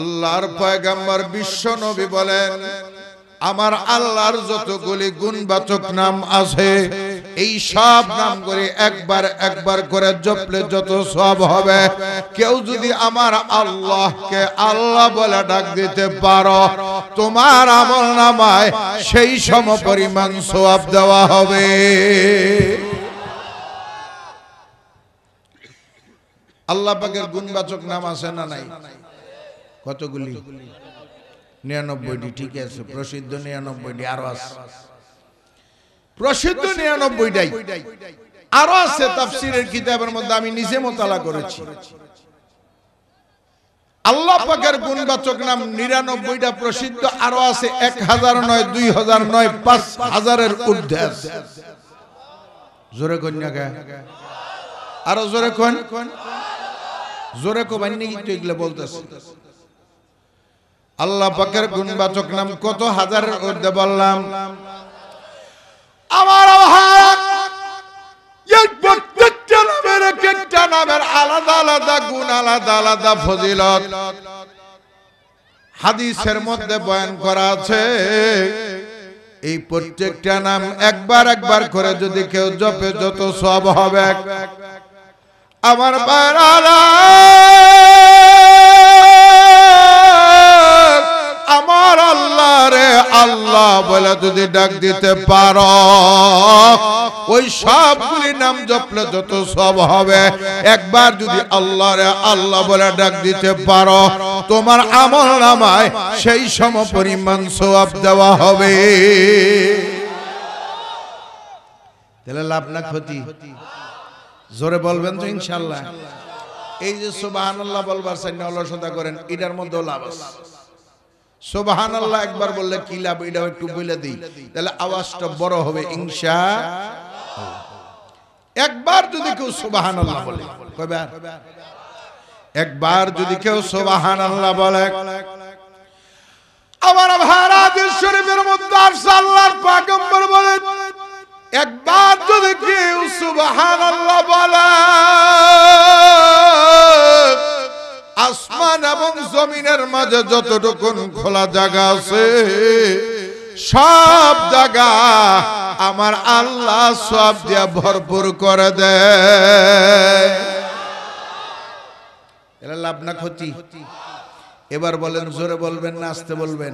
আল্লাহর পয়গম্বর বিশ্ব নবী বলেন, আমার আল্লাহর যতগুলি গুণবাচক নাম আছে এই সব নাম করে একবার একবার করে জপলে যত সওয়াব হবে, কেউ যদি আমার আল্লাহকে আল্লাহ বলে ডাক দিতে পারো তোমার আমলনামায় সেই সমপরিমাণ সওয়াব দেওয়া হবে। আল্লাহ পাকের গুণবাচক নাম আছে না নাই? কতগুলি? 99টি। ঠিক আছে, প্রসিদ্ধ 99টি, আরো আছে প্রসিদ্ধ 99টাই আরো আছে। তাফসীরের কিতাবের মধ্যে আমি নিজে মোতালা করেছি। আল্লাহ পাকের গুণবাচক নাম 99টা প্রসিদ্ধ, আরো আছে 1000 নয়, 2000 নয়, 5000-এর ঊর্ধ্বে আছে। জোরে কোন জায়গা? আরো জোরে কোন? জোরে কো বান্নি কি তো এগুলা বলতেছে। আল্লাহ পাকের গুণবাচক নাম কত হাজারের ঊর্ধ্বে বললাম। আমার এই প্রত্যেকটা নামের একটা নামের আলাদা আলাদা গুণ, আলাদা আলাদা ফজিলত হাদিসের মধ্যে বয়ান করা আছে। এই প্রত্যেকটা নাম একবার একবার করে যদি কেউ জপে যত সওয়াব হবে। আমার বাইরালা, আমার আল্লাহ রে আল্লাহ বলে যদি ডাক দিতে পারো ওই সবগুলি নাম জপলে যত সওয়াব হবে। একবার যদি আল্লাহ রে আল্লাহ বলে ডাক দিতে পারো তোমার আমলনামায় সেই সমপরিমাণ সওয়াব দেওয়া হবে। তাহলে লাভ না ক্ষতি? জোরে বলবেন তো ইনশাআল্লাহ। এই যে সুবহানাল্লাহ বলবার সাইনা অলসতা করেন, এটার মধ্যে লাভ আছে। সুবহানাল্লাহ একবার বললে কি লাভ এটা একটু বলে দেই, তাহলে আওয়াজটা বড় হবে ইনশাআল্লাহ। একবার যদি কেউ সুবহানাল্লাহ বলে, কয়বার? একবার যদি কেউ সুবহানাল্লাহ বলে, আমার হাদিস শরীফের মধ্যে আল্লাহর পয়গম্বর বলেন, একবার যদি কেউ সুবহানাল্লাহ বলে আসমান এবং জমিনের মাঝে যতটুকু খোলা জায়গা আছে সব জায়গা আমার আল্লাহ সওয়াব দিয়ে ভরপুর করে দেয়। এর লাভ না ক্ষতি? এবার বলেন, জোরে বলবেন না আস্তে বলবেন?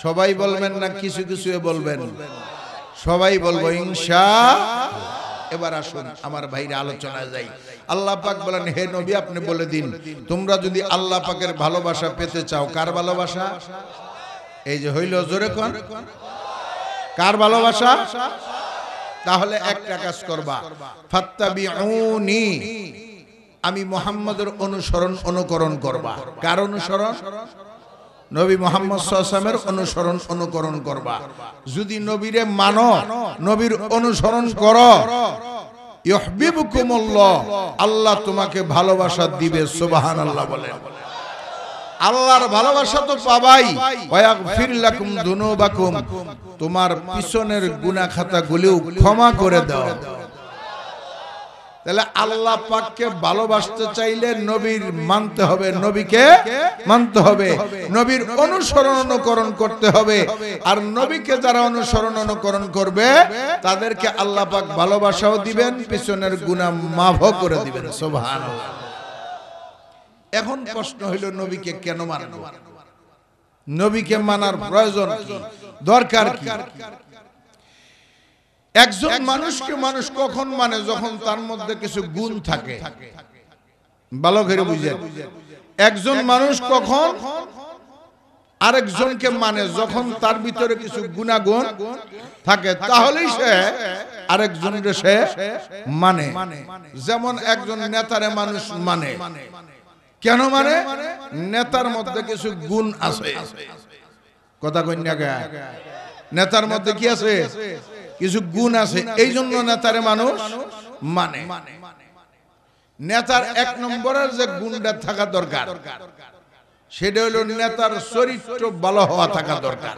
সবাই বলবেন না কিছু কিছু বলবেন? সবাই বলবো ইনশাআল্লাহ। এবার আসুন আমার ভাইরা আলোচনায় যাই। আল্লাহ পাক বলেন, হে নবী আপনি বলে দিন তোমরা যদি আল্লাহ পাকের ভালোবাসা পেতে চাও। কার ভালোবাসা? এই যে হইল, জোরে কোন? কার ভালোবাসা? তাহলে একটা কাজ করবা, ফাত্তাবিউনি, আমি মুহাম্মদের অনুসরণ অনুকরণ করবা। কার অনুসরণ? নবী মুহাম্মদ সাল্লাল্লাহু আলাইহি ওয়াসাল্লামের অনুসরণ অনুকরণ করবা। যদি নবীরে মানো, নবীর অনুসরণ করো, ইউহিব্বুকুমুল্লাহ, আল্লাহ তোমাকে ভালোবাসা দিবে। সুবহানাল্লাহ বলেন। আল্লাহর ভালোবাসা তো পাবাই, ওয়া ইয়াগফির লাকুম যুনুবাকুম, তোমার পিছনের গুনাহ খাতাগুলিও ক্ষমা করে দাও। তাহলে আল্লাহ পাককে ভালোবাসতে চাইলে নবীর মানতে হবে, নবীকে মানতে হবে, নবীর অনুসরণ অনুকরণ করতে হবে। আর নবীকে যারা অনুসরণ অনুকরণ করবে তাদেরকে আল্লাহ পাক ভালোবাসাও দিবেন, পিছনের গুনাহ মাফও করে দিবেন। সুবহানাল্লাহ। এখন প্রশ্ন হইল, নবীকে কেন মানব? নবীকে মানার প্রয়োজন কি, দরকার কি? একজন মানুষকে মানুষ কখন মানে? যখন তার মধ্যে কিছু গুণ থাকে। ভালো করে বুঝেন, একজন মানুষ কখন আরেকজনকে মানে? যখন তার ভিতরে কিছু গুণাগুণ থাকে, তাহলেই সে আরেকজনকে সে মানে। যেমন একজন নেতারে মানুষ মানে, কেন মানে? নেতার মধ্যে কিছু গুণ আছে। কথা কইনা গা? নেতার মধ্যে কি আছে? কিছু গুণ আছে, এই জন্য নেতারে মানুষ মানে। নেতার এক নম্বরের যে গুণটা থাকা দরকার সেটা হলো নেতার চরিত্র ভালো হওয়া থাকা দরকার।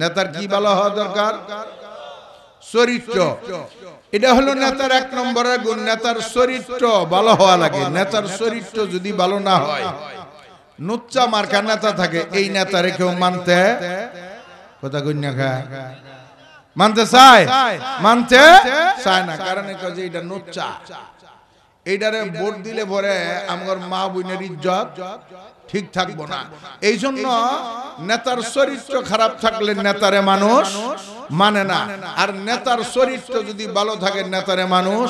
নেতার কি ভালো হওয়া দরকার? চরিত্র। এটা হলো নেতার এক নম্বরের গুণ। নেতার চরিত্র ভালো হওয়া লাগে। নেতার চরিত্র যদি ভালো না হয় নুচ্চা মার্কা নেতা থাকে, এই নেতারে কেউ মানতে কথা কন্যা খা মানতে চায় না, কারণ এটা নুচ্চা। এইটারে ভোট দিলে পরে আমার মা বোনের ইজ্জত ঠিক থাকবো না। এই জন্য নেতার চরিত্র খারাপ থাকলে নেতারে মানুষ মানে না, আর নেতার চরিত্র যদি ভালো থাকে নেতারে মানুষ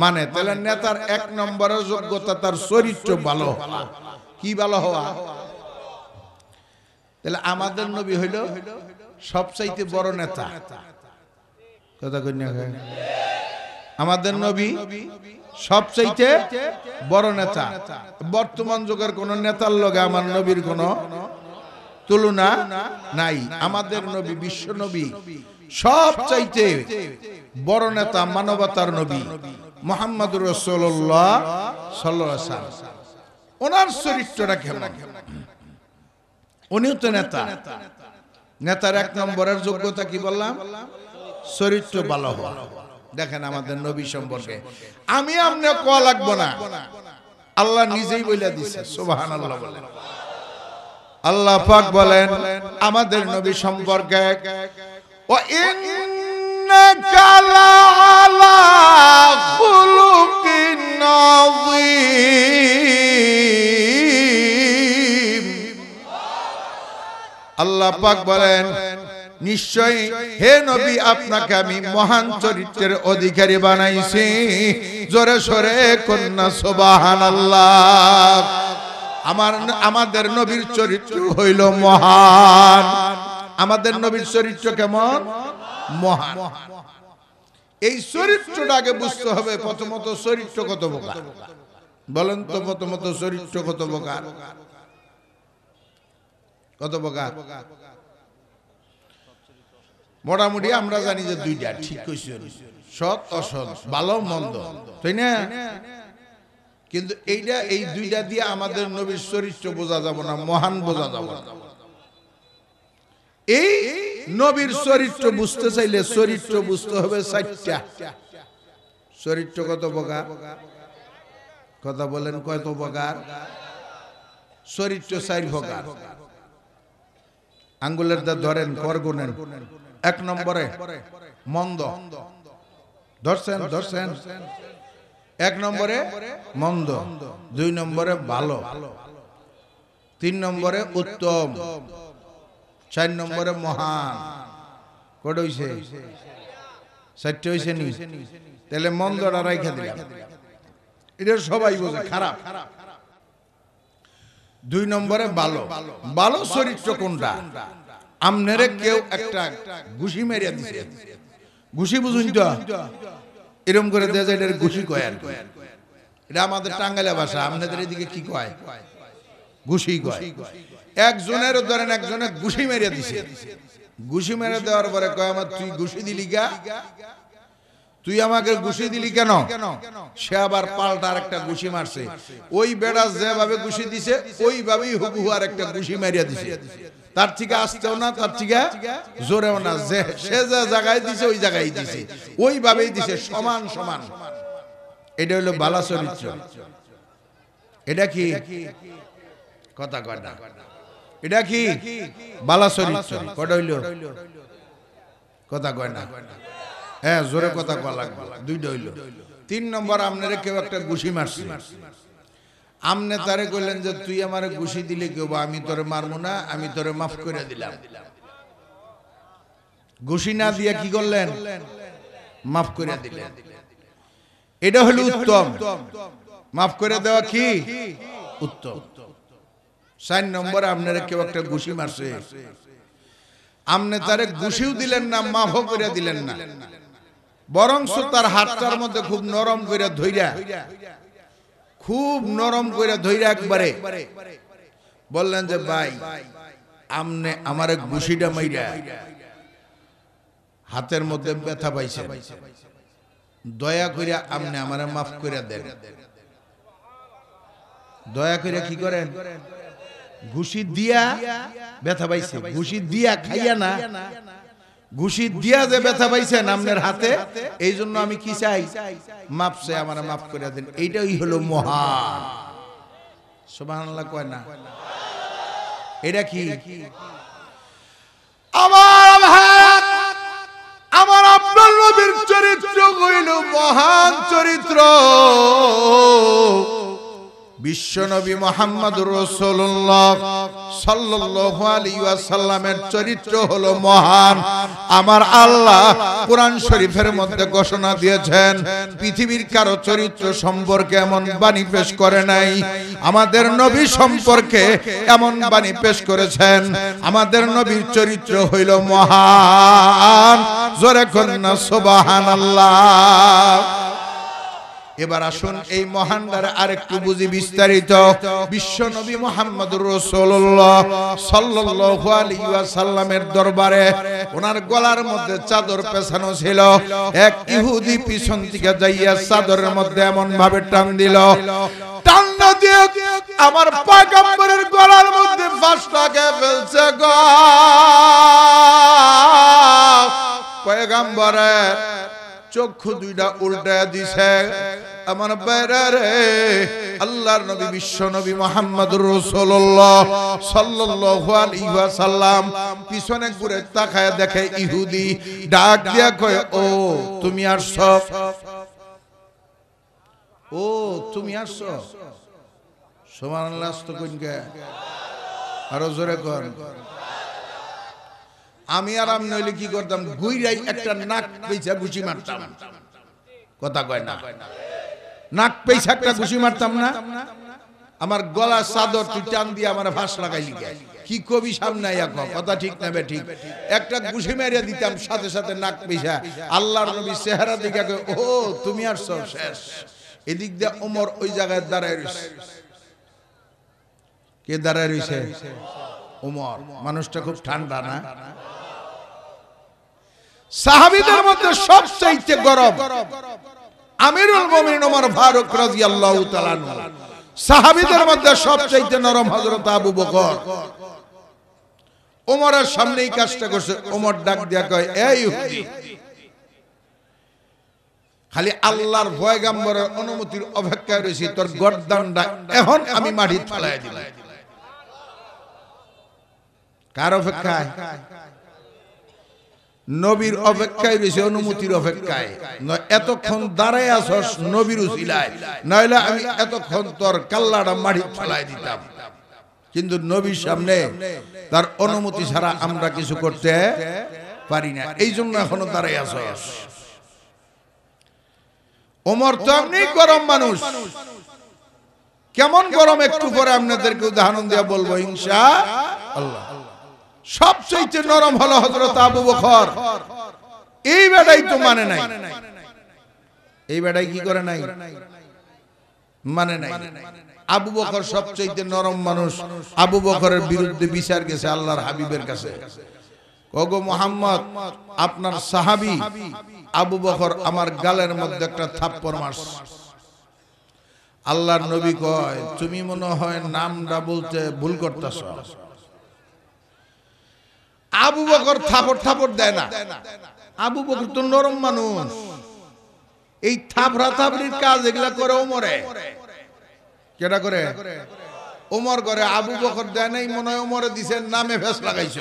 মানে। তাহলে নেতার 1 নম্বরের যোগ্যতা তার চরিত্র ভালো। কি ভালো হওয়া? তাহলে আমাদের নবী হইল সবচাইতে বড় নেতা। কথা কইনা খায়, আমাদের নবী সবচাইতে বড় নেতা। বর্তমান যুগের কোন নেতার লগে আমার নবীর কোন তুলনা নাই। আমাদের নবী বিশ্ব নবী, সবচাইতে বড় নেতা, মানবতার নবী মুহাম্মদুর রাসূলুল্লাহ সাল্লাল্লাহু আলাইহি ওয়াসাল্লাম। ওনার চরিত্রটা কেমন? উনিও তো নেতা। নেতার 1 নম্বরের যোগ্যতা কি বললাম? চরিত্র ভালো হওয়া। দেখেন আমাদের নবী সম্পর্কে আমি আপনি কোয়া লাগবো না, আল্লাহ নিজেই বলে দিছে। সুবহানাল্লাহ বলেন। আল্লাহ পাক বলেন আমাদের নবী সম্পর্কে, ওয়া ইন্নাকা লাআলা খুলুকিন আযীম। আল্লাহ পাক বলেন নিশ্চয়ই হে নবী আপনাকে আমি মহান চরিত্রের অধিকারী বানাইছি। জোরে সোরে কন্যা সুবহানাল্লাহ। আমাদের নবীর চরিত্র হইল মহান। আমাদের নবীর চরিত্র কেমন? মহান। এই চরিত্রটাকে বুঝতে হবে। প্রথমত চরিত্র কত প্রকার বলেন তো? প্রথমত চরিত্র কত প্রকার? কত প্রকার? মোটামুটি আমরা জানি যে 2টা। ঠিক কইছেন, সৎ অসৎ, ভালো মন্দ, তাই না? কিন্তু এই 2টা দিয়ে আমাদের নবীর চরিত্র বোঝা যাব না, মহান বোঝা যাব না। এই নবীর চরিত্র বুঝতে চাইলে চরিত্র বুঝতে হবে 4টা। চরিত্র কত প্রকার? কথা বলেন কত প্রকার? চরিত্র 4 প্রকার। আঙ্গুলের দা ধরেন, কর গুনেন। 1 নম্বরে মন্দ। ধরছেন? 1 নম্বরে মন্দ, 2 নম্বরে ভালো, 3 নম্বরে উত্তম, 4 নম্বরে মহান। কত হইছে? 4টে হইছে নি? তাহলে মন্দটা রাইখা দিলাম, এটা সবাই বোঝে খারাপ। 2 নম্বরে ভালো। ভালো চরিত্র কোনটা? আমনেরে কেউ একটা ঘুষি মেরিয়া দিছে, ঘুষি বুঝুন তো, এরকম করে দেয়া যায়, এটার ঘুষি কয়। আর এটা আমাদের টাঙ্গাইলা ভাষা, আপনাদের এদিকে কি কয়? ঘুষি কয়। একজনের ধরেন একজনে ঘুষি মেরিয়া দিছে, ঘুষি মেরে দেওয়ার পরে কয় আমার তুই ঘুষি দিলি গা, তুই আমাকে ঘুষি দিলি কেন? সে আবার পাল্টা একটা ঘুষি মারছে। ওই বেড়া যেভাবে ঘুষি দিছে ওইভাবেই হুবহু আর একটা ঘুষি মারিয়া দিছে। তার থেকে আসতেও না, তার থেকে জোরেও না, যে সে যে জায়গায় দিছে ওই জায়গায় দিছে, ওইভাবেই দিছে, সমান সমান। এটা হলো ভালো চরিত্র। এটা কি কথা কয় না? এটা কি ভালো চরিত্র? কটা হইল? কথা কয় না? হ্যাঁ, জোরে কথা কয়া লাগবে। 2টা হইল। 3 নম্বর আপনারে কেউ একটা ঘুষি মারছে, আমনে তারে কইলেন যে তুই আমারে ঘুষি দিলে কেউ, আমি তোরে মারবো না, আমি তোরে মাফ করে দিলাম। ঘুষি না দিয়া কি করলেন? মাফ করে দিলেন। এটা হলো উত্তম। মাফ করে দেওয়া কি উত্তম। 4 নম্বরে আপনারে কেউ একটা ঘুষি মারছে, আমনে তারে ঘুষিও দিলেন না, মাফও করে দিলেন না, বরং তার হাতটার মধ্যে খুব নরম করে ধইরা, খুব নরম করে ধইরা একবারে বললেন যে ভাই আমনে আমারে ঘুষিটা মাইরা হাতের মধ্যে ব্যথা পাইছে, দয়া করে আমনে আমারে মাফ করে দেন। দয়া করে কি করেন? ঘুষি দিয়া ব্যথা পাইছে, ঘুষি দিয়া খাইয়া না, ঘুষি দিয়া যে ব্যথা পাইছেন আপনার হাতে, এই জন্য আমি কি চাই? মাফ চাই, আমারে মাফ করে দেন। এইটাই হলো মহান। সুবহানাল্লাহ কয় না? এটা কি? আমার আপনার নবীর চরিত্র হইল মহান চরিত্র। বিশ্ব নবী মুহাম্মদুর রাসূলুল্লাহ সাল্লাল্লাহু আলাইহি ওয়াসাল্লামের চরিত্র হলো মহান। আমার আল্লাহ কোরআন শরীফের মধ্যে ঘোষণা দিয়েছেন, পৃথিবীর কারো চরিত্র সম্পর্কে এমন বাণী পেশ করে নাই। আমাদের নবী সম্পর্কে এমন বাণী পেশ করেছেন, আমাদের নবীর চরিত্র হইল মহান। জোরে কন্যা সুবহানাল্লাহ। এবার আসুন এই মহানদারে আরেকটু বুঝি বিস্তারিত। বিশ্ব নবী মুহাম্মদুর রাসূলুল্লাহ সাল্লাল্লাহু আলাইহি ওয়াসাল্লামের দরবারে ওনার গলার মধ্যে চাদর পেছানো ছিল। এক ইহুদি পিছন থেকে যাইয়া চাদরের মধ্যে এমন ভাবে টান দিল, টান না দিয়ে আমার পয়গম্বরের গলার মধ্যে ফাঁস লাগিয়ে ফেলছে গো। পয়গম্বরের চক্ষু দুইটা উল্টা দিছে। আমার বাইরে রে, আল্লাহর নবী বিশ্ব নবী মুহাম্মদুর রাসূলুল্লাহ সাল্লাল্লাহু আলাইহি ওয়াসাল্লাম পিছনে ঘুরে তাকায় দেখে ইহুদি, ডাক দিয়া কয়, ও তুমি আসছো? ও তুমি আসছো? সুবহানাল্লাহ। তো কইনকে আরো জোরে কর। আমি আর আমি নইলে কি করতাম? গুইরাই একটা নাক পেইছা ঘুষি মারতাম। কথা কয় না? নাক পেইছা একটা ঘুষি মারতাম না? আমার গলা চাদর তুই টান দিয়ে আমার ফাঁস লাগাইলি কি কবি সামনে আইয়া কও, কথা ঠিক না বে ঠিক? একটা ঘুষি মারিয়া দিতাম, সাথে সাথে নাক পেইছা। আল্লাহর নবী চেহারা দিকে কয়, ও তুমি আসছো? শেষ। এদিক দিয়ে ওমর ওই জায়গায় দাঁড়ায় রইছে। কে দাঁড়ায় রইছে? ওমর। মানুষটা খুব ঠান্ডা না? সাহাবীদের মধ্যে সবচেয়ে গরম আমিরুল মুমিনিন ওমর ফারুক রাদিয়াল্লাহু তাআলা আনহু। সাহাবীদের মধ্যে সবচেয়ে নরম হযরত আবু বকর। ওমরের সামনেই কাজটা করছে। ওমর ডাক দিয়া কয়, এই ইহুদি, খালি আল্লাহর পয়গম্বরের অনুমতির অপেক্ষায় রইছি, তোর গর্দানটা এখন আমি মাটিতে ফেলাইয়া দিলাম। কার অপেক্ষায়? নবীর অপেক্ষায় রয়েছে, অনুমতির অপেক্ষায়। এতক্ষণ দাঁড়ায় আসস নবীর উসিলায়, নইলে আমি এতক্ষণ তোর কাল্লাটা মাটিতে ফেলাই দিতাম। কিন্তু নবীর সামনে তার অনুমতি ছাড়া আমরা কিছু করতে পারি না, এই জন্য এখনো দাঁড়ায় আসস। ওমর তো এমনি গরম মানুষ। কেমন গরম একটু পরে আপনাদেরকে উদাহরণ দিয়ে বলবো ইনশাআল্লাহ। সবচেয়ে নরম হলো হযরত আবু বকর। এই বেটাই তো মানে নাই। এই বেটাই কি করে নাই? মানে নাই। আবু বকর সবচেয়ে নরম মানুষ। আবু বকরের বিরুদ্ধে বিচার গেছে আল্লাহর হাবিবের কাছে। ওগো মুহাম্মদ, আপনার সাহাবী আবু বকর আমার গালের মধ্যে একটা থাপ্পড় মারছে। আল্লাহর নবী কয়, তুমি মনে হয় নামটা বলতে ভুল করতেছ। আবু বকর থাপড় দেয় না। আবু বকর তো নরম মানুষ। এই থাপড়া থাপড়ির কাজ এগুলা করে ওমরে। কেটা করে? ওমর করে। আবু বকর দেয় নাই, মনে হয় ওমরে দিছে, নামে ফেস লাগাইছ।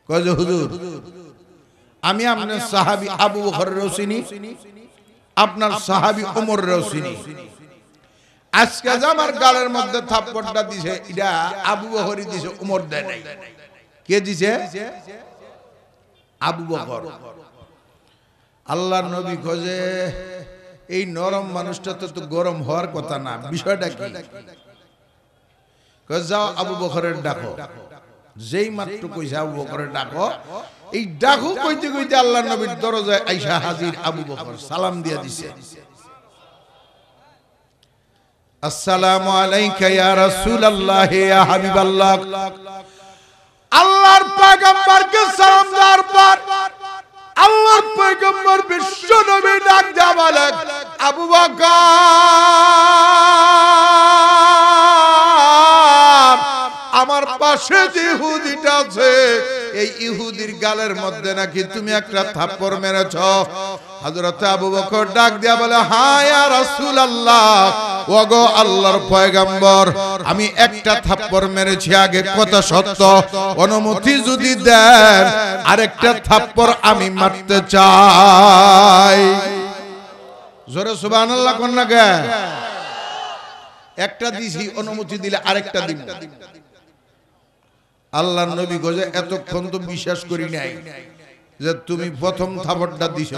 কয় যে হুজুর, আমি আপনার সাহাবী আবু বকরেরও চিনি, আপনার সাহাবী ওমরেরও চিনি। আজকে যে আমার গালের মধ্যে থাপ্পড়টা দিছে, এটা আবু বকরই দিছে, ওমর দেয় নাই। কে দিছে? আবু বকর। আল্লাহর নবী খোঁজে, এই নরম মানুষটা তো গরম হওয়ার কথা না, বিষয়টা কি? যাও আবু বকরের ডাকো। যেই মাত্র কইছে আবু বকরের ডাকো, এই ডাকু কইতে কইতে আল্লাহর নবীর দরজায় আইসা হাজির আবু বকর। সালাম দিয়া দিছে, আসসালামু আলাইকা ইয়া রাসূলুল্লাহ ইয়া হাবিবাল্লাহ। আল্লাহর পয়গম্বরকে সালাম দেওয়ার পর আল্লাহর পয়গম্বর বিশ্ব নবী ডাক দিয়া বলেন, আবু বকর, আমার পাশে যে ইহুদিটা আছে এই ইহুদির গালের মধ্যে নাকি তুমি একটা থাপ্পড় মেরেছ। হযরত আবু বকর ডাক দিয়া বলে, হ্যাঁ ইয়া রাসূলুল্লাহ, ওগো আল্লাহর পয়গম্বর, আমি একটা থাপ্পড় মেরেছি, আগে কথা সত্য, অনুমতি যদি দেন আরেকটা থাপ্পড় আমি মারতে চাই। জোরে সুবহানাল্লাহ কোন না গে? একটা দিছি, অনুমতি দিলে আরেকটা দিব। আল্লাহর নবী কইছে, এতক্ষণ তো বিশ্বাস করি নাই যে তুমি প্রথম থাপ্পড়টা দিছ,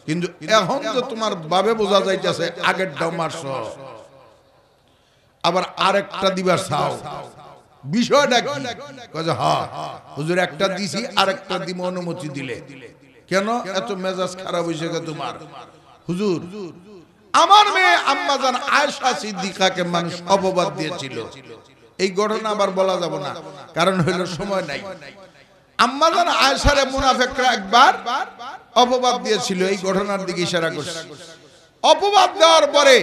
কিন্তু এখন তো তোমার বাবে বোঝা যাইতেছে আগেরটাও মারছো, আবার আরেকটা দিবার চাও, বিষয়টা কি? কইছে হ্যাঁ হুজুর, একটা দিছি, আরেকটা দিব অনুমতি দিলে। কেন এত মেজাজ খারাপ হইছে তোমার? হুজুর, আমার মেয়ে আম্মাজান আয়েশা সিদ্দিকাকে মানুষ অপবাদ দিয়েছিল। এই ঘটনা আবার বলা যাব না, কারণ হইল সময় নাই। আম্মাজান আয়েশারে মুনাফিকরা একবার অপবাদ দিয়েছিল, এই ঘটনার দিকে ইশারা করছে। অপবাদ দেওয়ার পরে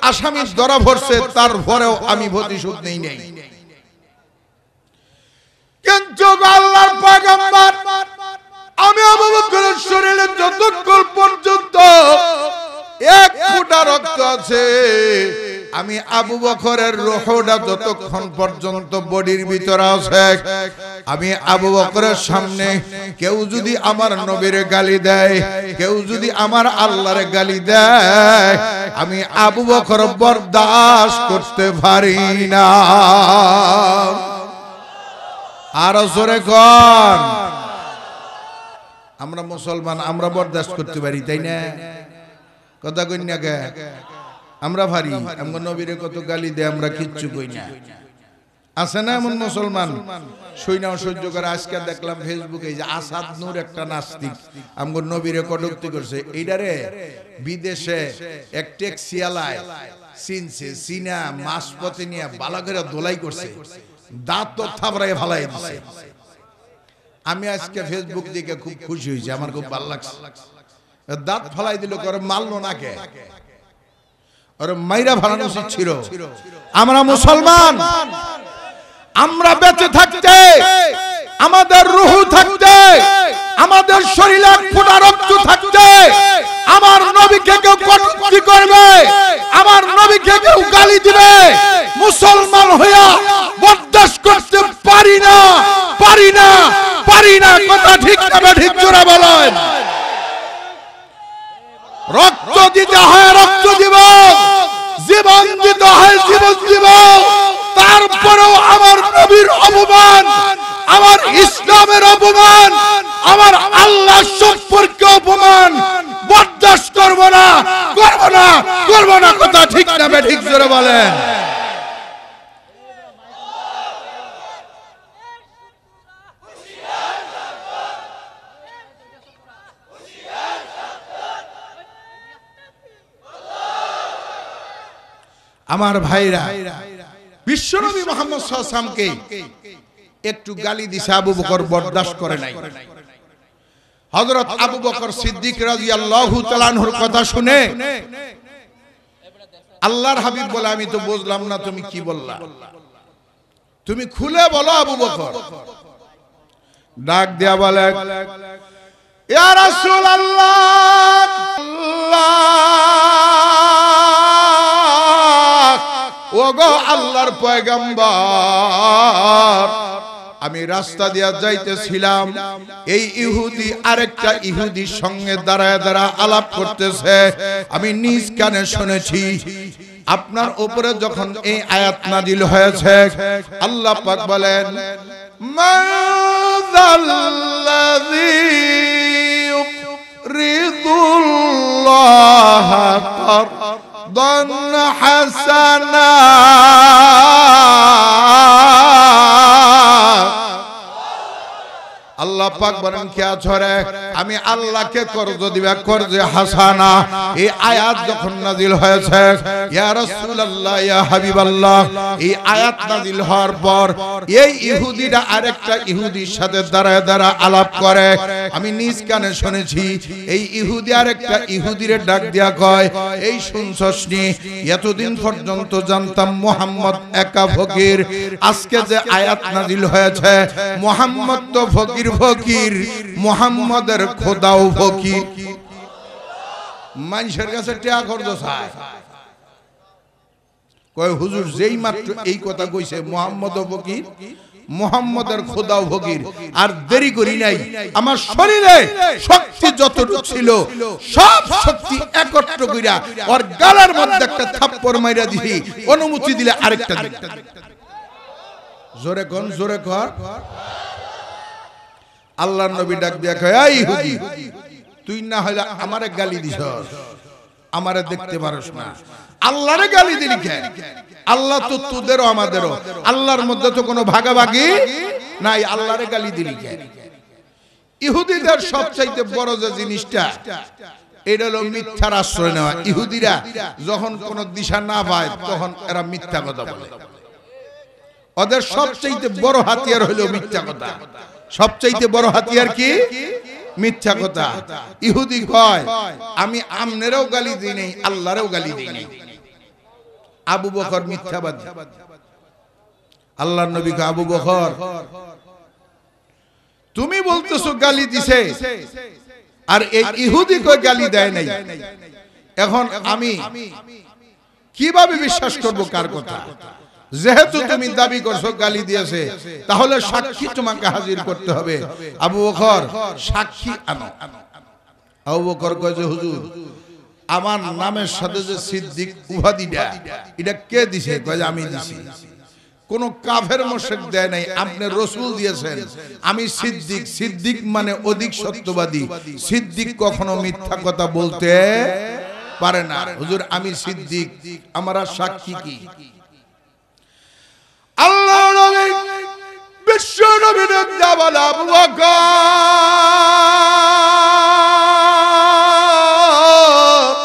আসামি ধরা পড়ছে, তারপরেও আমি প্রতিশোধ নেই নাই। কিন্তু আল্লাহর পয়গম্বর, আমি আবু বকরের শরীরে যতক্ষণ পর্যন্ত এক ফোঁটা রক্ত আছে, আমি আবু বকরের রূহটা যতক্ষণ পর্যন্ত বডির ভিতরে আছে, আমি আবু বকরের সামনে কেউ যদি আমার নবীর গালি দেয়, কেউ যদি আমার আল্লাহর গালি দেয়, আমি আবু বকর বরদাস্ত করতে পারি না। আর জোরে কোন? আমরা মুসলমান, আমরা বরদাস্ত করতে পারি, তাই না? কথা কই না কে? আমরা ভারী, আমার নবীরে কত গালি দেয়, আমরা কিচ্ছু কই না। আছে না এমন মুসলমান? সৈনাও সহ্য করে। আজকে দেখলাম ফেসবুকে যে আসাদ নূর একটা নাস্তিক আমার নবীরে কটূক্তি করছে। এইটারে বিদেশে এক ট্যাক্সিওয়ালায় চিনছে, সিনা মাসপথে নিয়ে বালা করে দোলাই করছে, দাঁত তো থাবড়ায় ফালাই দিছে। আমি আজকে ফেসবুক দেখে খুব খুশি হয়েছি, আমার খুব ভালো লাগছে। দাঁত ফালাই দিল, করে মারলো না কে? আরে মাইরা ফালানো উচিত ছিল। আমরা মুসলমান, আমরা বেঁচে থাকতে, আমাদের রূহ থাকতে, আমাদের শরীরে এক ফোঁটা রক্ত থাকতে, আমার নবীকে কেউ কটূক্তি করবে, আমার নবীকে কেউ গালি দিবে, মুসলমান হইয়া বরদাস্ত করতে পারি না, পারি না, পারি না। কথা ঠিক না ঠিক জোরে বলেন। রক্ত দিতে হয় রক্ত দিব, জীবন দিতে হয় জীবন দিব, তারপরেও আমার নবীর অপমান, আমার ইসলামের অপমান, আমার আল্লাহ সম্পর্কে অপমান বরদাস্ত করব না, করব না, করব না। কথা ঠিক না ঠিক জোরে বলেন। আমার ভাইরা, বিশ্বনবী মুহাম্মদ সাল্লাল্লাহু আলাইহি ওয়াসাল্লামকে একটু গালি দিছে, আবু বকর বরদাস্ত করে নাই। হযরত আবু বকর সিদ্দিক রাদিয়াল্লাহু তাআলা আনহুর কথা শুনে আল্লাহর হাবিব বলে, আমি তো বুঝলাম না তুমি কি বললা, তুমি খুলে বলো। আবু বকর ডাক দিয়া বলে, ইয়া রাসূলুল্লাহ, ওগো আল্লাহর পয়গম্বর, আমি রাস্তা দিয়া যাইতেছিলাম, এই ইহুদি আরেকটা ইহুদির সঙ্গে দাঁড়ায় দাঁড়ায় আলাপ করতেছে, আমি নিজ কানে শুনেছি। আপনার উপরে যখন এই আয়াত নাজিল হয়েছে, আল্লাহ পাক বলেন, মাযাল্লাযী ইউরিদুল্লাহ قرضا حسنا আল্লাহ পাক বলেন, কে ছড়ে আমি আল্লাহকে কর্জ দিবা, কর্জে হাসানা। এই আয়াত যখন নাজিল হয়েছে, ইয়া রাসূলুল্লাহ, ইয়া হাবিবাল্লাহ, এই আয়াত নাজিল হওয়ার পর এই ইহুদিটা আরেকটা ইহুদির সাথে দাঁড়ায় দাঁড়ায় আলাপ করে, আমি নিজ কানে শুনেছি। এই ইহুদি আরেকটা ইহুদিরে ডাক দিয়া কয়, এই শুনছস নি, এতদিন পর্যন্ত জানতাম মুহাম্মদ একা ফকির, আজকে যে আয়াত নাজিল হয়েছে, মুহাম্মদ তো ফকির ফকির মুহাম্মাদের খোদাও ফকির মানুষের কাছে টিয়া খরচ চায় কয় হুজুর যেই মাত্র এই কথা কইছে মুহাম্মদও ফকির মুহাম্মাদের খোদাও ফকির আর দেরি করি নাই আমার শরীরে শক্তি যতটুকু ছিল সব শক্তি একত্র কইরা ওর গলার মধ্যে একটা থাপ্পড় মাইরা দিই অনুমতি দিলে আরেকটা দিই জোরে কোন জোরে কর আল্লাহর নবী ডাক দিয়া কয় এই ইহুদি তুই না হইলা আমারে গালি দিছস আমারে দেখতে পারস না আল্লাহরে গালি দিলি কেন আল্লাহ তো তোদেরও আমাদেরও আল্লাহর মধ্যে তো কোনো ভাগাভাগি নাই আল্লাহরে গালি দিলি কেন ইহুদিদের সবচাইতে বড় যে জিনিসটা এটা হলো মিথ্যার আশ্রয় নেওয়া ইহুদিরা যখন কোনো দিশা না পায় তখন এরা মিথ্যা কথা বলে ওদের সবচাইতে বড় হাতিয়ার হলো মিথ্যা কথা সবচাইতে বড় হাতিয়ার কি মিথ্যা কথা ইহুদি কয় আমি আমনেরও গালি দিই নাই আল্লাহরেও গালি দিই নাই আবু বকর মিথ্যাবাদী আল্লাহর নবী কয় আবু বকর তুমি বলতেছো গালি দিছে আর এই ইহুদি কয় গালি দেয় নাই এখন আমি কিভাবে বিশ্বাস করব কার কথা যেহেতু তুমি দাবি করছো গালি দিয়েছে তাহলে সাক্ষী তোমাকে হাজির করতে হবে আবু বকর সাক্ষী আনো আবু বকর কয় যে হুজুর আমার নামের সাথে যে সিদ্দিক উপাধিটা এটা কে দিছে কয় যে আমি দিছি কোন কাফের মুশরিক দেয় নাই আপনি রাসূল দিয়েছেন আমি সিদ্দিক সিদ্দিক মানে অধিক সত্যবাদী সিদ্দিক কখনো মিথ্যা কথা বলতে পারে না হুজুর আমি সিদ্দিক আমার সাক্ষী কি আল্লাহ নবী বিশ্ব নবীর দাওয়াত আবু বকর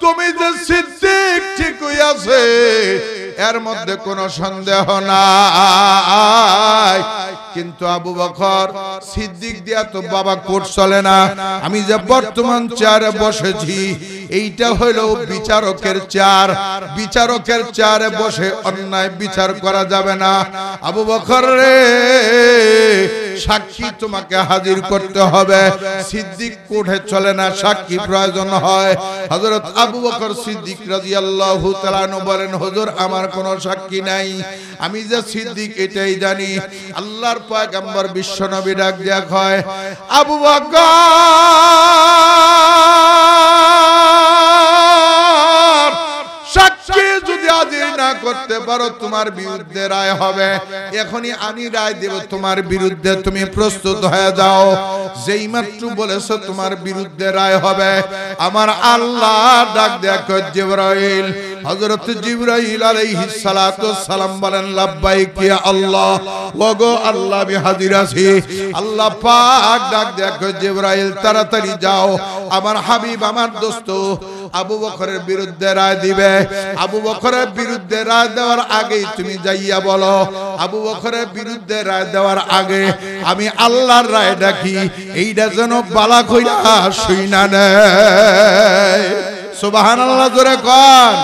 তুমি যে সিদ্দিক ঠিক হইয়াছে এর মধ্যে কোনো সন্দেহ নাই কিন্তু আবু বকর সিদ্দিক দিয়া তো বাবা কোট চলে না আমি যে বর্তমান চেয়ারে বসেছি এইটা হলো বিচারকের চেয়ার বিচারকের চেয়ারে বসে অন্যায় বিচার করা যাবে না আবু বকর রে সাক্ষী তোমাকে হাজির করতে হবে সিদ্দিক কোঠে চলে না সাক্ষী প্রয়োজন হয় হযরত আবু বকর সিদ্দিক রাদিয়াল্লাহু তাআলা আনহু বলেন হুজুর আমার কোনো সাক্ষী নাই আমি যে সিদ্দিক এটাই জানি আল্লাহর পয়গম্বর বিশ্ব নবী ডাক দিয়া কয় আবু বকর সাক্ষী যদি হাজির না করতে পারো তোমার বিরুদ্ধে রায় হবে এখনই আমি রায় দেব তোমার বিরুদ্ধে তুমি প্রস্তুত হয়ে যাও যেই মাত্র বলেছো তোমার বিরুদ্ধে রায় হবে আমার আল্লাহ ডাক দেয়া কয় জিবরাইল হযরত জিবরাইল আলাইহিস সালাতু ওয়াস সালাম বলেন লাব্বাইক ইয়া আল্লাহ ওগো আল্লাহ আমি হাজির আছি আল্লাহ পাক ডাক দেয়া কয় জিবরাইল তাড়াতাড়ি যাও আমার হাবিব আমার দোস্ত আবু বকরের বিরুদ্ধে রায় দিবে আবু বকরের বিরুদ্ধে রায় দেওয়ার আগেই তুমি যাইয়া বলো আবু বকরের বিরুদ্ধে রায় দেওয়ার আগে আমি আল্লাহর রায় ডাকি এইটা যেন বালা কইরা শুইনা নেয় সুবহানাল্লাহ জোরে কোন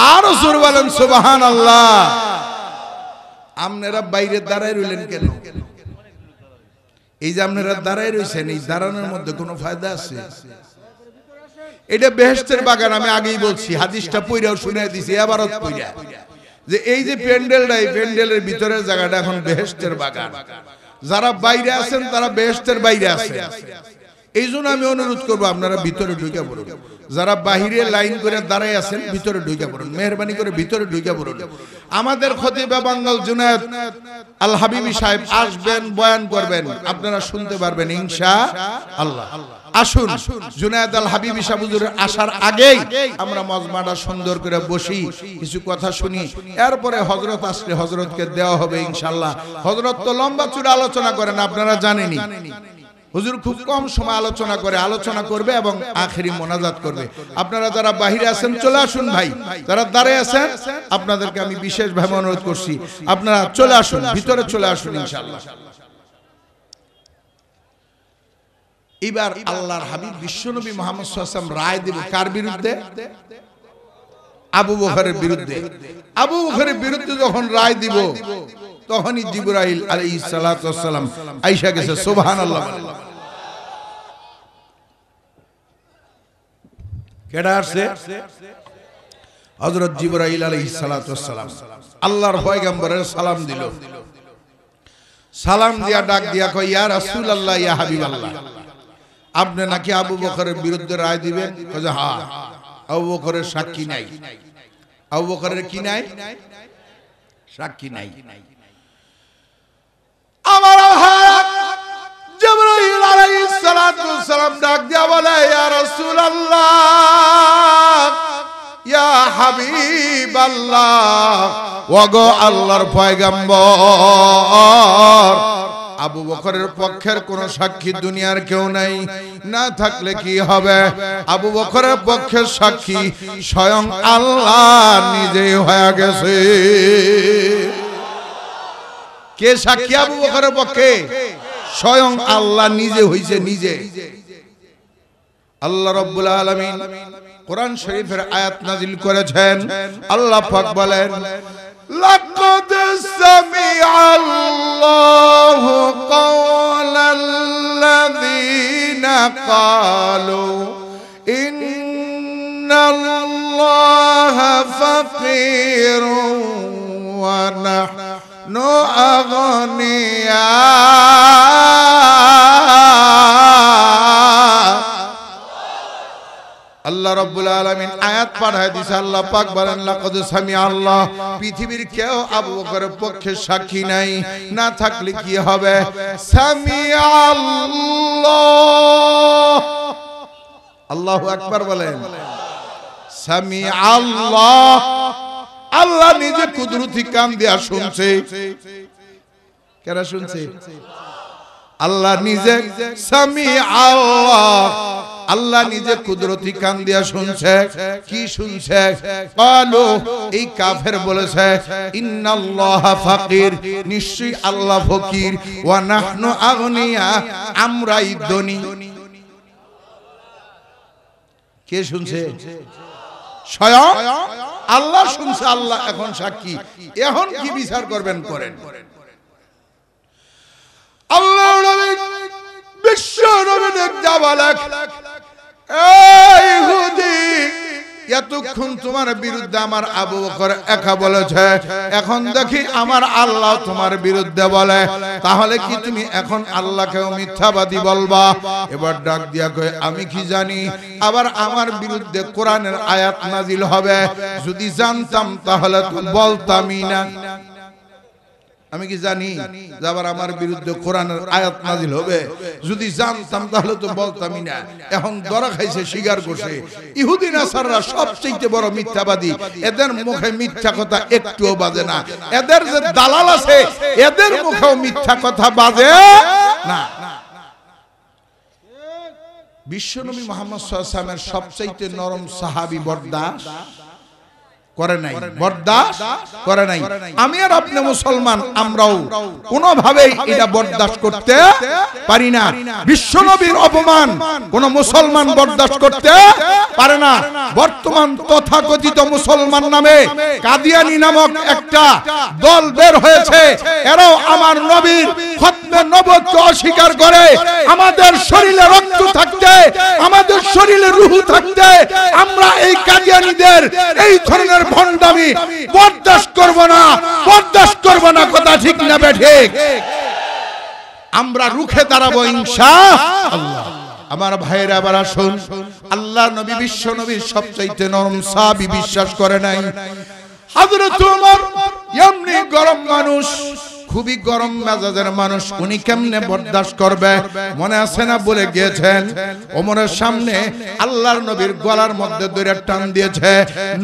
আর জোরে বলেন সুবহানাল্লাহ আপনারা বাইরে দাঁড়ায় রইলেন কেন এই যে আপনারা দাঁড়ায় রইছেন এই দাঁড়ানোর মধ্যে কোনো ফায়দা আছে এটা বেহেশতের বাগান আমি আগেই বলছি হাদিসটা পড়াও শুনাই দিছি এবারত পড়া যে এই যে প্যান্ডেলটা এই প্যান্ডেলের ভিতরের জায়গাটা এখন বেহেশতের বাগান যারা বাইরে আছেন তারা বেহেশতের বাইরে আছেন এই জন্য আমি অনুরোধ করবো আপনারা ভিতরে ঢুকে পড়ুন যারা বাহিরে লাইন করে দাঁড়ায় আছেন ভিতরে ঢুকে পড়ুন মেহরবানি করে ভিতরে ঢুকে পড়ুন আমাদের খতিব বাঙ্গাল জুনায়েদ আল হাবিবি সাহেব আসবেন বয়ান করবেন আপনারা শুনতে পারবেন ইনশাআল্লাহ আসুন জুনায়েদ আল হাবিবি সাহেব হুজুরের আসার আগেই আমরা মজমাটা সুন্দর করে বসি কিছু কথা শুনি এরপরে হযরত আসলে হযরতকে দেওয়া হবে ইনশাআল্লাহ হযরত তো লম্বা চূড়া আলোচনা করেন আপনারা জানেনই হুজুর খুব কম সময় আলোচনা করবে এবং আখেরি মোনাজাত করবে আপনারা যারা বাহিরে আছেন চলে আসুন ভাই যারা দাঁড়িয়ে আছেন আপনাদেরকে আমি বিশেষভাবে অনুরোধ করছি আপনারা চলে আসুন ভিতরে চলে আসুন ইনশাআল্লাহ এবার আল্লাহর হাবিব বিশ্বনবী মুহাম্মদ সাল্লাল্লাহু আলাইহি ওয়াসাল্লাম রায় দেব কার বিরুদ্ধে আবু বকরের বিরুদ্ধে আবু বকরের বিরুদ্ধে যখন রায় দিব তখনই জিবরাইল আলাইহিস সালাতু ওয়াস সালাম আয়েশা গেছে সুবহানাল্লাহ। কেডা আসছে? হযরত জিবরাইল আলাইহিস সালাতু ওয়াস সালাম আল্লাহর পয়গম্বরের সালাম দিল। সালাম দিয়া ডাক দিয়া কয়, ইয়া রাসূলুল্লাহ, ইয়া হাবিবাল্লাহ, আপনি নাকি আবু বকরের বিরুদ্ধে রায় দিবেন? কয় হ্যাঁ। আবু বকরের সাক্ষী নাই। আবু বকরের কি নাই? সাক্ষী নাই। আমার জিবরাইল আলাইহিস সালাতু ওয়াস সালাম ডাক দিয়া বলে, ইয়া রাসূলুল্লাহ, ইয়া হাবিবাল্লাহ, ওগো আল্লাহর পয়গম্বর, আবু বকরের পক্ষের কোন সাক্ষী দুনিয়ার কেউ নাই, না থাকলে কি হবে? আবু বকরের পক্ষের সাক্ষী স্বয়ং আল্লাহ নিজেই হয়ে গেছে। কে সাক্ষী আবু বকরের পক্ষে? স্বয়ং আল্লাহ নিজে হইছে, নিজে। আল্লাহ রাব্বুল আলামিন কোরআন শরীফের আয়াত নাজিল করেছেন। আল্লাহ পাক বলেন, লাকাদ সামিআল্লাহু কাওলাল্লাযীনা ক্বালু ইন্নাল্লাহা ফাকীরুন ওয়া নাহনু আগনিয়া। আল্লাহ রাব্বুল আলামিন আয়াত পাঠায় দিয়েছে। আল্লাহ পাক বলেন, লাকাদ সামিআল্লাহ, পৃথিবীর কেউ আবু বকরের পক্ষে সাক্ষী নাই, না থাকলে কি হবে? সামিআল্লাহ, আল্লাহু আকবার বলেন। সামিআল্লাহ, আল্লাহ নিজে কুদরতি কান দিয়া শুনছে। কেন শুনছে? আল্লাহ নিজে। সামিআল্লাহ, আল্লাহ নিজে কুদরতি কান দিয়া শুনছে। কি শুনছে? ক্বালু, এই কাফের বলেছে, ইন্নাল্লাহা ফাকির, নিশ্চয়ই আল্লাহ ফকির, ওয়া নাহনু আগনিয়া, আমরাই ধনী। কে শুনছে? স্বয়ং আল্লাহ শুনছে। আল্লাহ এখন সাক্ষী। এখন কি বিচার করবেন করেন। আল্লাহ নবী, বিশ্ব নবী দেখতে বলেন, এই ইহুদি, এতক্ষণ তোমার বিরুদ্ধে আমার আবু বকর একা বলেছে, এখন দেখি আমার আল্লাহ তোমার বিরুদ্ধে বলে, তাহলে কি তুমি এখন আল্লাহকেও মিথ্যাবাদী বলবা? এবার ডাক দিয়া কয়, আমি কি জানি আবার আমার বিরুদ্ধে কোরআনের আয়াত নাজিল হবে? যদি জানতাম তাহলে তো বলতামই না। আমি কি জানি যে আবার আমার বিরুদ্ধে কোরআনের আয়াত নাজিল হবে? যদি জানতাম তাহলে তো বলতামই না। এখন ধরা খাইছে, স্বীকার করছে। ইহুদি নাসাররা সবচেয়ে বড় মিথ্যাবাদী। এদের মুখে মিথ্যা কথা একটুও বাজে না। এদের যে দালাল আছে, এদের মুখেও মিথ্যা কথা বাজে না। বিশ্বনবী মুহাম্মদ সাল্লাল্লাহু আলাইহি ওয়াসাল্লামের সবচেয়ে নরম সাহাবী বরদাশত করে নাই, বরদাশত করে নাই। আমি আর আপনি মুসলমান, আমরাও কোনোভাবেই এটা বরদাশত করতে পারি না। বিশ্বনবীর অপমান কোন মুসলমান বরদাশত করতে পারে না। বর্তমান তথাকথিত মুসলমান নামে কাদিয়ানি নামক একটা দল বের হয়েছে। এরাও আমার নবীর খতমে নবুয়তকে অস্বীকার করে। আমাদের শরীরে রক্ত থাকতে, আমাদের শরীরে রূহ থাকতে আমরা এই কাদিয়ানীদের এই ধরনের ভণ্ডামি বরদাশত করব না, বরদাশত করব না। কথা ঠিক না বেঠিক? আমরা রুখে দাঁড়াবো ইনশাআল্লাহ। আমার ভাইরা, আবার আসুন, আল্লাহ নবী বিশ্ব নবীর সবচাইতে নরম সাহাবী বিশ্বাস করে নাই। হযরত ওমর এমনি গরম মানুষ, খুবই গরম মেজাজের মানুষ, উনি কেমনে বরদাশত করবে? মনে আছে না, বলে গিয়েছেন ওমরের সামনে আল্লাহর নবীর গলার মধ্যে ধরে টান দিয়েছে,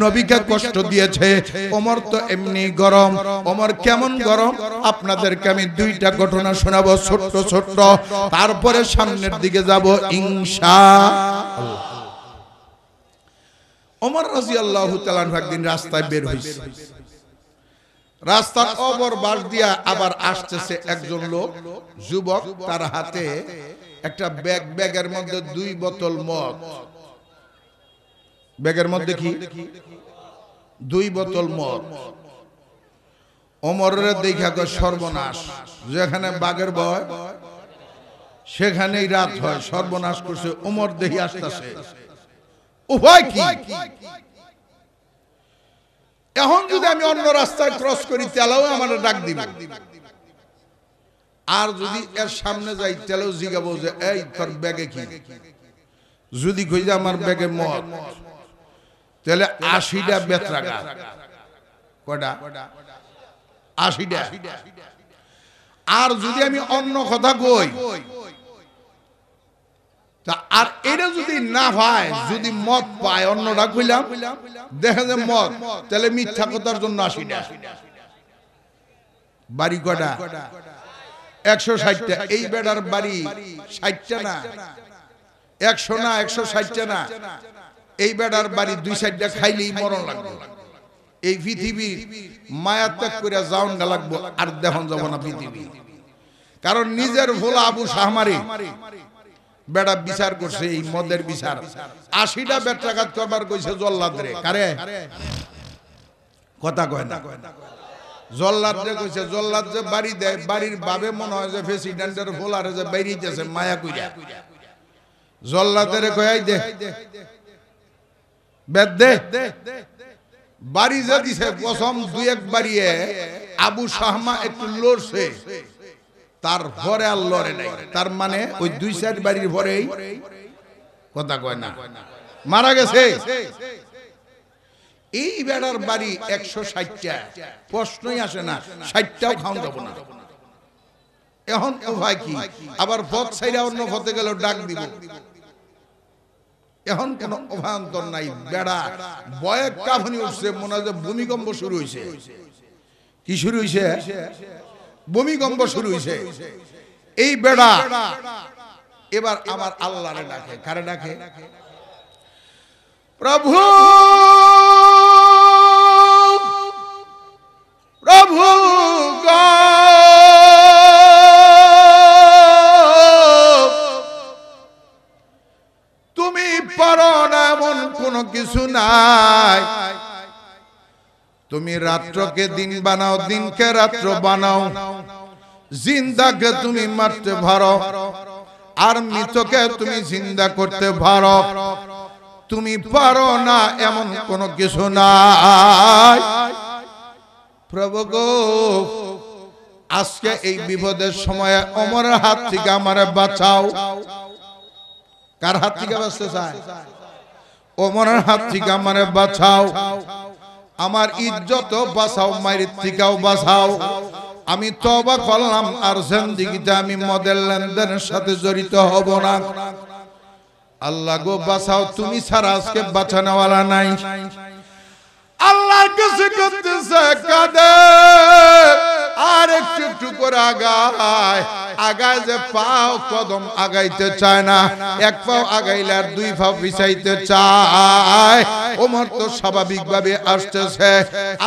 নবীকে কষ্ট দিয়েছে। ওমর তো এমনি গরম। ওমর কেমন গরম আপনাদেরকে আমি দুইটা ঘটনা শোনাবো, ছোট্ট ছোট্ট, তারপরে সামনের দিকে যাব ইনশাআল্লাহ। ওমর রাদিয়াল্লাহু তাআলা একদিন রাস্তায় বের হইছে। রাস্তার অপর পাশ দিয়া আবার আসতেছে একজন লোক, যুবক, তার হাতে একটা ব্যাগ, ব্যাগের মধ্যে 2 বোতল মদ। ব্যাগের মধ্যে কি? 2 বোতল মদ। ওমরের দেখা কয় সর্বনাশ, যেখানে বাঘের ভয় সেখানেই রাত হয়, সর্বনাশ করছে। ওমর দেখি আসতেছে, উপায় কি? এখন যদি আমি অন্য রাস্তায় ক্রস করি তেলাও আমার ডাক দিব, আর যদি এর সামনে যাই তেলেও জিগাবো যে এই তোর ব্যাগে কি? যদি কই যে আমার ব্যাগে মদ, তাহলে 80টা বেত্রাঘাত। কয়টা? 80টা। আর যদি আমি অন্য কথা কই, আর এটা যদি না পায়, যদি মদ পায়, অন্যটা কইলাম দেখা যায় মদ, তাহলে মিথ্যা কথার জন্য 80টা। বাড়ি কয়টা? 160টা। এই বেড়ার বাড়ি 60টা না, 100 না, 160টা না। এই বেড়ার বাড়ি 2-4টা খাইলেই মরণ লাগবে। এই পৃথিবীর মায়া ত্যাগ করে যাওন না লাগবো, আর দেখুন যাব না পৃথিবী। কারণ নিজের ভোলা আবু শাহমারি বেড়া বিচার করছে, এই মদের বিচার। 80টা বেত্রাঘাত করবার কইছে জল্লাদ রে। কারে? কথা কয় না, জল্লাদ রে কইছে। জল্লাদ যে বাড়ি দেয়, বাড়ির বাবে মনে হয় যে প্রেসিডেন্টের ভোলারে যে বেরিয়েছে মায়া কইরা। জল্লাদের কয় দে বেদ দে। বাড়ি যে দিছে প্রথম 2-1 বাড়িয়ে আবু শাহমা একটু লড়ছে, তার পরে আর লড়ে নাই। তার মানে ওই 2-4 বাড়ির পরেই, কথা কয় না, মারা গেছে। এই বেড়ার বাড়ি 160টা, প্রশ্নই আসে না, 60টাও খাওয়া যাব না। এখন উপায় কি? আবার পথ ছাইরা অন্য পথে গেল ডাক দিব। এখন কোন অভান্তর নাই। বেড়া বয়ে কাঁপুনি উঠছে, মনে হয় ভূমিকম্প শুরু হয়েছে। কি শুরু হয়েছে? ভূমিকম্প শুরু হয়েছে। এই বেড়া এবার আমার আল্লাহরে ডাকে। কারে ডাকে? প্রভু, প্রভু গো, তুমি পারো না এমন কোন কিছু নাই। তুমি রাত্রকে দিন বানাও, দিনকে রাত্র বানাও। জিন্দাকে তুমি মারতে পারো, আর মৃতকে তুমি জিন্দা করতে পারো। তুমি পারো না এমন কোন কিছু নাই। প্রভু গো, আজকে এই বিপদের সময়ে ওমরের হাত থেকে আমারে বাঁচাও। কার হাত থেকে বাঁচতে চায়? ওমরের হাত থেকে আমারে বাঁচাও। আমার ইজ্জত বাঁচাও, মায়ের থেকেও বাঁচাও। আমি তওবা করলাম, আর জিন্দেগিতে আমি মদের লেনদেনের সাথে জড়িত হব না। আল্লাহ গো বাঁচাও, তুমি ছাড়া আজকে বাঁচানোওয়ালা নাই। আল্লাহর কাছে করতেছে কাঁদে, আর একটু একটু করে আগায়। আগায় যে পাও কদম আগাইতে চায় না, 1 পাও আগাইলে আর 2 পাও পিছাইতে চায়। ওমর তো স্বাভাবিক ভাবে আসতেছে।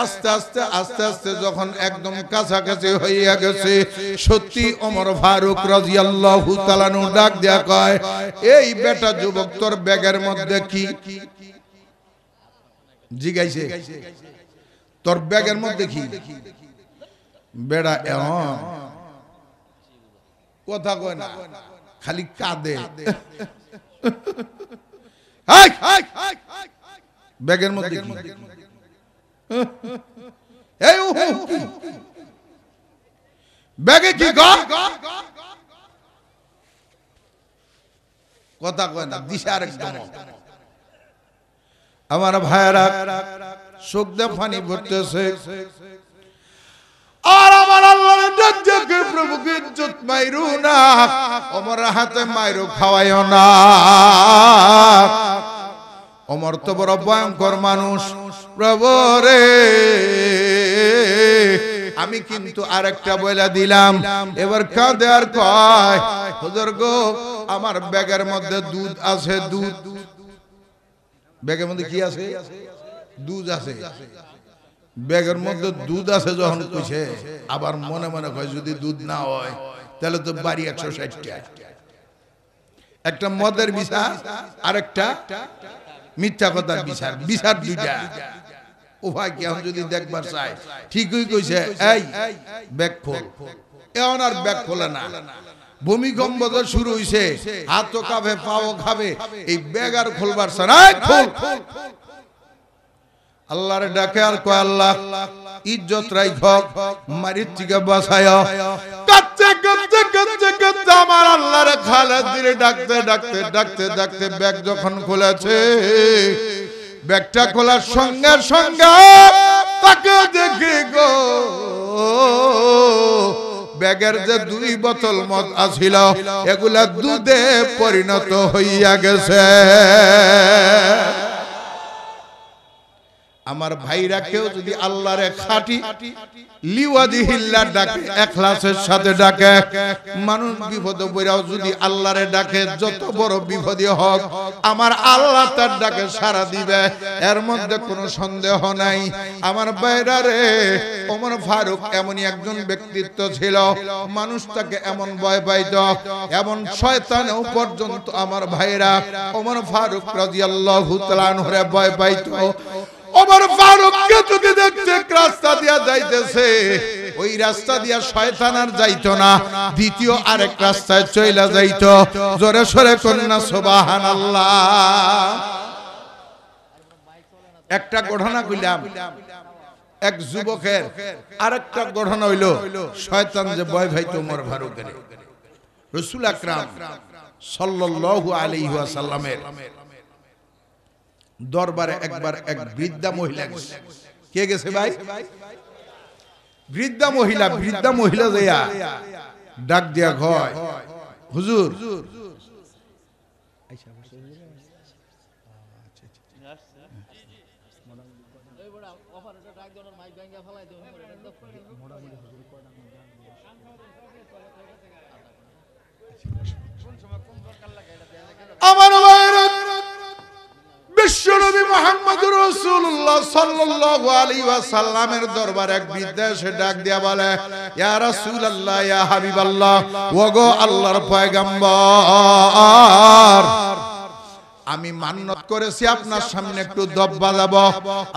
আস্তে আস্তে আস্তে আস্তে যখন একদম কাছাকাছি হইয়া গেছে, সত্যি ওমর ফারুক রাদিয়াল্লাহু তাআলা নু ডাক দিয়া কয়, এই বেটা যুবক, তোর ব্যাগের মধ্যে কি? জিগাইছে, তোর ব্যাগের মধ্যে কি? বেড়া এমন কথা কয় না, খালি কাঁদে। ব্যাগের মধ্যে কি? ব্যাগে কি? কথা কয় না, দিশা আরেকদম। আমার ভাইরা চোখ দিয়ে পানি পড়তেছে। আর আমার আল্লাহর দজ্জাকে প্রভুকে ইজ্জত মাইরু না, ওমর হাতে মাইরু খাওয়াইও না। ওমর তো বড় ভয়ঙ্কর মানুষ। প্রভু রে, আমি কিন্তু আরেকটা বইলা দিলাম। এবার কাঁদে আর কয়, হুজুর গো, আমার ব্যাগের মধ্যে দুধ আছে। দুধ ব্যাগের মধ্যে কি আছে? দুধ আছে। ব্যাগের মধ্যে দুধ আছে যখন কইছে, আবার মনে মনে কয় যদি দুধ না হয় তাহলে তো বাড়ি 160টা। একটা মদের বিচার, আরেকটা মিথ্যা কথার বিচার। বিচার 2টা। ও ভাই কেউ যদি দেখবার চায় ঠিকই কইছে এই ব্যাগ খোল এখন আর ব্যাগ খোলে না ভূমিকম্প তো শুরু হইছে হাতও কাঁপে পাও খাবে এই ব্যাগ আর খোলবার চায় খোল আল্লাহরে ডাকে আর কয় আল্লাহ ইজ্জত রাইখ মারির থেকে বাঁচায় কাঁদতে কাঁদতে কাঁদতে কাঁদতে আমার আল্লাহরে খালেদ দিলে ডাকতে ডাকতে ডাকতে ডাকতে ব্যাগ যখন খুলেছে ব্যাগটা খোলার সঙ্গে সঙ্গে তাকে দেখে গো ব্যাগের যে 2 বোতল মদ আছিল এগুলা দুধে পরিণত হইয়া গেছে আমার ভাইরা কেউ যদি আল্লাহরে খাঁটি লিওয়াদিহিল্লাহ ডাকে ইখলাসের সাথে ডাকে মানুষ বিপদে পড়াও যদি আল্লাহরে ডাকে যত বড় বিপদই হোক আমার আল্লাহ তার ডাকে সাড়া দিবে এর মধ্যে কোনো সন্দেহ নাই আমার ভাইরা রে ওমর ফারুক এমনই একজন ব্যক্তিত্ব ছিল মানুষ তাকে এমন ভয় পাইত এমন শয়তানও পর্যন্ত আমার ভাইরা ওমর ফারুক রাদিয়াল্লাহু তাআলা আনহুরে ভয় পাইত ওমর ফারুককে যদি দেখতে রাস্তা দিয়া যাইতেছে ওই রাস্তা দিয়া শয়তান আর যাইতো না দ্বিতীয় আরেক রাস্তায় চইলা যাইতো জোরে সরে কন্না সুবহানাল্লাহ একটা ঘটনা কইলাম এক যুবকের আরেকটা ঘটনা হইল শয়তান যে ভয় পাইতো ওমর ফারুকের রাসূল আকরাম সাল্লাল্লাহু আলাইহি ওয়াসাল্লামের দরবারে একবার এক বৃদ্ধা মহিলা গেছে কে গেছে ভাই বৃদ্ধা মহিলা যাইয়া ডাক দিয়া কয় হুজুর আমার বিশ্বনবী মুহাম্মদুর রাসূলুল্লাহ সাল্লাল্লাহু আলাইহি ওয়াসাল্লামের দরবারে এক বৃদ্ধা এসে ডাক দিয়া বলে ইয়া রাসূলুল্লাহ ইয়া হাবিবাল্লাহ ওগো আল্লাহর পয়গম্বর আমি মান্নত করেছি আপনার সামনে একটু দব বাজাবো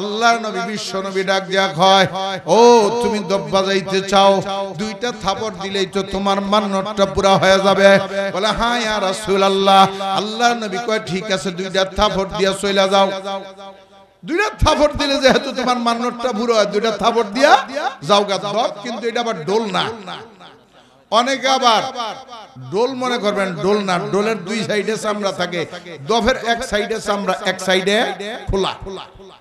আল্লাহর নবী বিশ্বনবী ডাক দিয়া কয় ও তুমি দব বাজাইতে চাও 2টা থাপড় দিলেই তো তোমার মান্নতটা পুরা হয়ে যাবে বলে হ্যাঁ ইয়া রাসূলুল্লাহ আল্লাহর নবী কয় ঠিক আছে 2টা থাপড় দিয়া চলে যাও 2টা থাপড় দিলে যেহেতু তোমার মান্নতটা পুরো হয় 2টা থাপড় দিয়া যাও গা দব কিন্তু এটা আবার ডোল না অনেকে আবার ডোল মনে করবেন ডোল না ডোলের 2 সাইডে চামড়া থাকে দফের এক সাইডে চামড়া এক সাইডে খোলা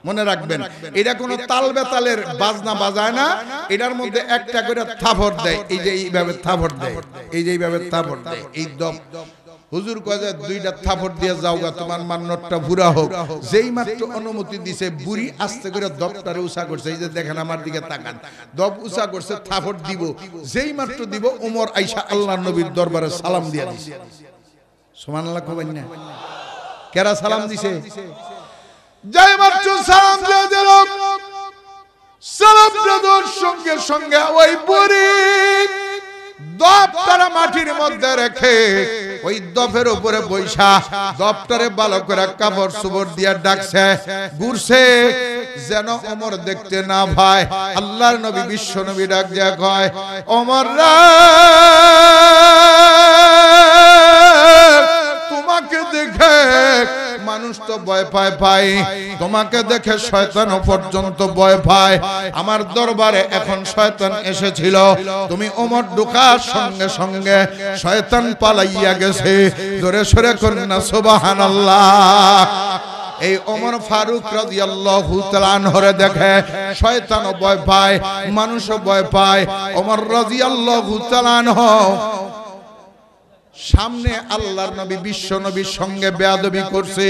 মনে রাখবেন এটা কোনো তাল বেতালের বাজনা বাজায় না এটার মধ্যে একটা করে থাপড় দেয় এই যে এইভাবে থাপড় দেয় এই যে এইভাবে থাপড় দেয় এই দম হুজুর কয় যে 2টা থাপড় দিয়ে যাওগা তোমার মান্নতটা পুরা হোক যেই মাত্র অনুমতি দিছে বুড়ি আস্তে করে দবটারে উঁচা করছে এই যে দেখেন আমার দিকে তাকান দব উঁচা করছে থাপড় দিব যেই মাত্র দিব ওমর আয়েশা আল্লাহর নবীর দরবারে সালাম দিয়া দিছে সুবহানাল্লাহ কইবেন না কেরা সালাম দিছে যেই মাত্র সালাম দিয়ে দিল সালাম দেওয়ার সঙ্গে সঙ্গে ওই বুড়ি দবটারে মাটির মধ্যে রেখে ওই দফের উপরে বৈশা দবটারে ভালো করে কাপড় চোপড় দিয়া ডাকছে ঘুরছে যেন ওমর দেখতে না পায় আল্লাহর নবী বিশ্ব নবী ডাক দিয়া কয় ওমর রে তোমাকে দেখে মানুষ তো ভয় পায় তোমাকে দেখে শয়তানও পর্যন্ত ভয় পায় আমার দরবারে এখন শয়তান এসেছিল তুমি ওমর ঢোকার সঙ্গে সঙ্গে শয়তান পালাইয়া গেছে জোরে সরে কন্না সুবহানাল্লাহ এই ওমর ফারুক রাদিয়াল্লাহু তাআলা আনহুরে দেখে শয়তানও ভয় পায় মানুষও ভয় পায় ওমর রাদিয়াল্লাহু তাআলা আনহু সামনে আল্লাহর নবী বিশ্ব নবীর সঙ্গে বেয়াদবি করছে